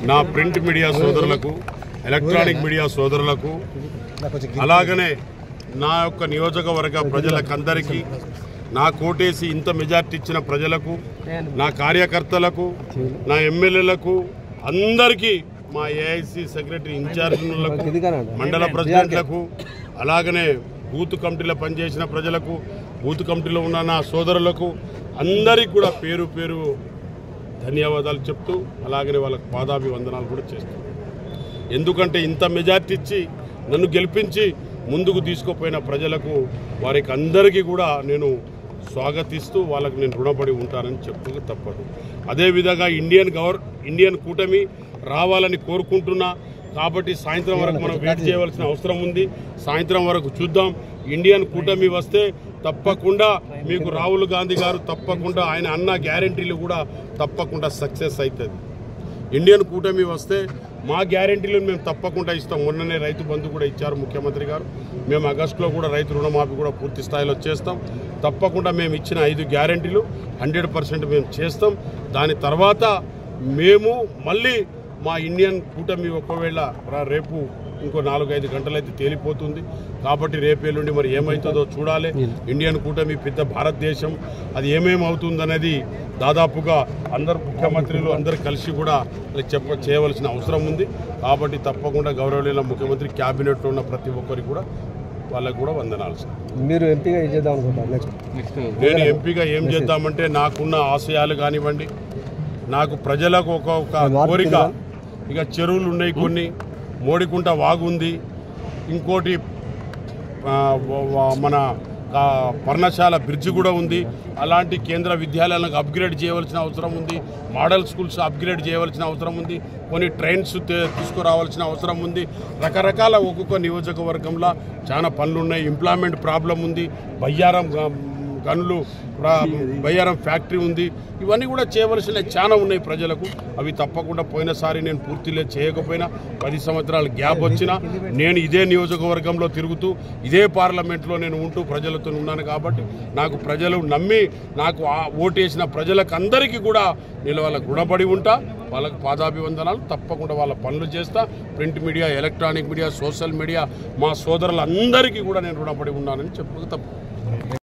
నా print media సోదరులకు, electronic media సోదరులకు, అలాగనే నా యొక్క నియోజకవర్గ ప్రజలకందరికీ, నా కోటేసి ఇంత మెజార్టీ ఇచ్చిన ప్రజలకు, నా కార్యకర్తలకు, నా ఎమ్మెల్యేలకు అందరికీ, మా ఏఐసి సెక్రటరీ ఇన్ఛార్జీలకు, మండల ప్రెసిడెంట్లకు, అలాగనే బూత్ కమిటీలో పనిచేసిన ప్రజలకు, బూత్ కమిటీలో ఉన్న నా సోదరులకు అందరికీ కూడా పేరు పేరు ధన్యవాదాలు చెప్తూ, అలాగనే వాళ్ళకు పాదాభివందనాలు కూడా చేస్తాను. ఎందుకంటే ఇంత మెజార్టీ ఇచ్చి నన్ను గెలిపించి ముందుకు తీసుకుపోయిన ప్రజలకు, వారికి అందరికీ కూడా నేను స్వాగతిస్తూ వాళ్ళకు నేను రుణపడి ఉంటానని చెప్పుకు తప్పదు. అదేవిధంగా ఇండియన్ కూటమి రావాలని కోరుకుంటున్నా. కాబట్టి సాయంత్రం వరకు మనం వెయిట్ చేయవలసిన అవసరం ఉంది. సాయంత్రం వరకు చూద్దాం. ఇండియన్ కూటమి వస్తే తప్పకుండా మీకు రాహుల్ గాంధీ గారు తప్పకుండా ఆయన అన్న గ్యారెంటీలు కూడా తప్పకుండా సక్సెస్ అవుతుంది. ఇండియన్ కూటమి వస్తే మా గ్యారెంటీలను మేము తప్పకుండా ఇస్తాం. మొన్ననే రైతు బంధు కూడా ఇచ్చారు ముఖ్యమంత్రి గారు. మేము ఆగస్టులో కూడా రైతు రుణమాఫీ కూడా పూర్తి స్థాయిలో చేస్తాం. తప్పకుండా మేము ఇచ్చిన 5 గ్యారెంటీలు 100% మేము చేస్తాం. దాని తర్వాత మేము మళ్ళీ మా ఇండియన్ కూటమి ఒకవేళ రేపు ఇంకో 4-5 గంటలైతే తేలిపోతుంది. కాబట్టి రేపేళ్ళుండి మరి ఏమవుతుందో చూడాలి. ఇండియన్ కూటమి పెద్ద భారతదేశం, అది ఏమేమి అవుతుందనేది దాదాపుగా అందరు ముఖ్యమంత్రులు అందరు కలిసి కూడా చేయవలసిన అవసరం ఉంది. కాబట్టి తప్పకుండా గౌరవనీయ ముఖ్యమంత్రి క్యాబినెట్లో ఉన్న ప్రతి ఒక్కరికి కూడా వాళ్ళకు కూడా వందనాలు. మీరు ఎంపీగా ఏం చేద్దాం అనుకుంటారు? నేను ఎంపీగా ఏం చేద్దామంటే నాకున్న ఆశయాలు కానివ్వండి, నాకు ప్రజలకు ఒక కోరిక. ఇక చెరువులు ఉన్నాయి, కొన్ని మోడికుంట వాగు ఉంది, ఇంకోటి మన పర్ణశాల బ్రిడ్జ్ కూడా ఉంది. అలాంటి కేంద్ర విద్యాలయాలకు అప్గ్రేడ్ చేయవలసిన అవసరం ఉంది. మోడల్ స్కూల్స్ అప్గ్రేడ్ చేయవలసిన అవసరం ఉంది. కొన్ని ట్రైన్స్ తీసుకురావాల్సిన అవసరం ఉంది. రకరకాల ఒక్కొక్క నియోజకవర్గంలో చాలా పనులు ఉన్నాయి. ఎంప్లాయ్మెంట్ ప్రాబ్లం ఉంది. బయ్యారం గనులు, బయ్యారం ఫ్యాక్టరీ ఉంది. ఇవన్నీ కూడా చేయవలసిన చాలా ఉన్నాయి ప్రజలకు. అవి తప్పకుండా పోయినసారి నేను పూర్తిగా చేయకపోయినా 10 సంవత్సరాల గ్యాప్ వచ్చినా నేను ఇదే నియోజకవర్గంలో తిరుగుతూ ఇదే పార్లమెంట్లో నేను ఉంటూ ప్రజలతో ఉన్నాను. కాబట్టి నాకు ప్రజలు నమ్మి నాకు ఓటేసిన ప్రజలకు అందరికీ కూడా నేను వాళ్ళకు రుణపడి ఉంటా. వాళ్ళకు పాదాభివందనాలు. తప్పకుండా వాళ్ళ పనులు చేస్తా. Print media, electronic media, social media, మా సోదరులందరికీ కూడా నేను రుణపడి ఉన్నానని చెప్పక తప్ప.